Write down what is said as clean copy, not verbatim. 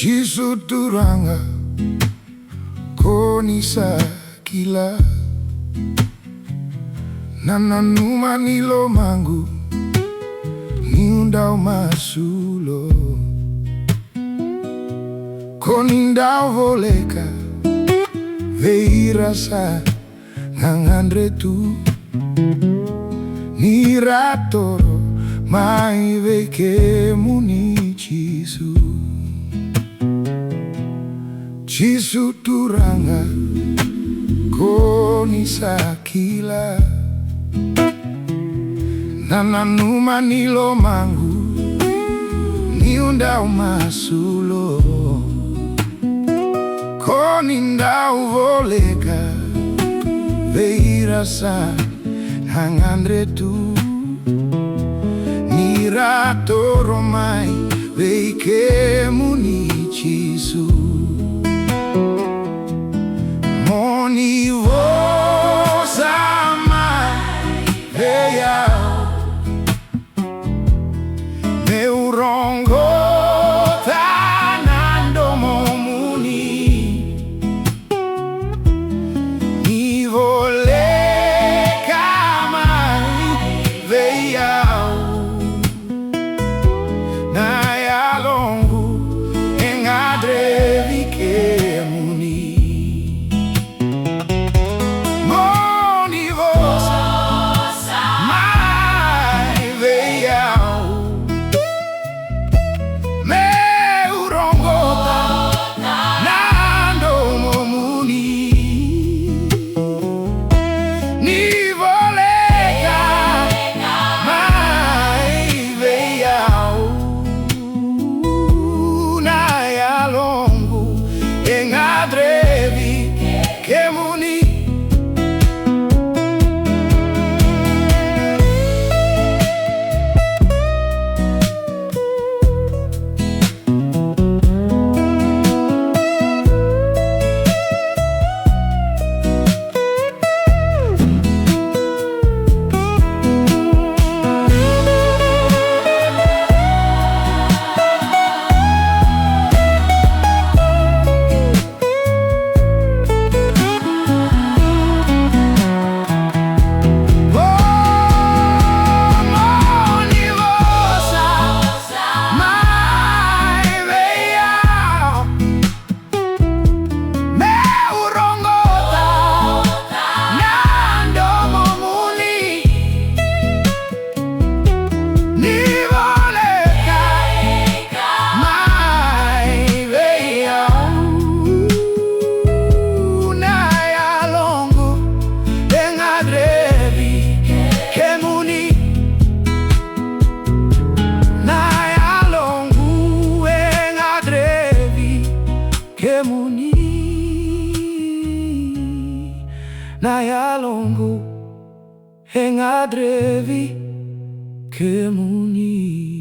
Jisu TURAGA konisa kila nanuma ni lomaqu niundau masulo konindau voleka veirasa gagadre tu ni toro mai veikemuni Jisu. Jisu TURAGA konisa kila nanuma ni lomaqu niundau masulo konindau voleka veirasa gagadre tu ni toro mai veikemuni Jisu. Moni Vosa Mai meu rogoca domonuni ni voleka mai na yaloqu gadrevi kemuni. Gadrevi, kemuni. Kemuni na yaloqu gadrevi kemuni.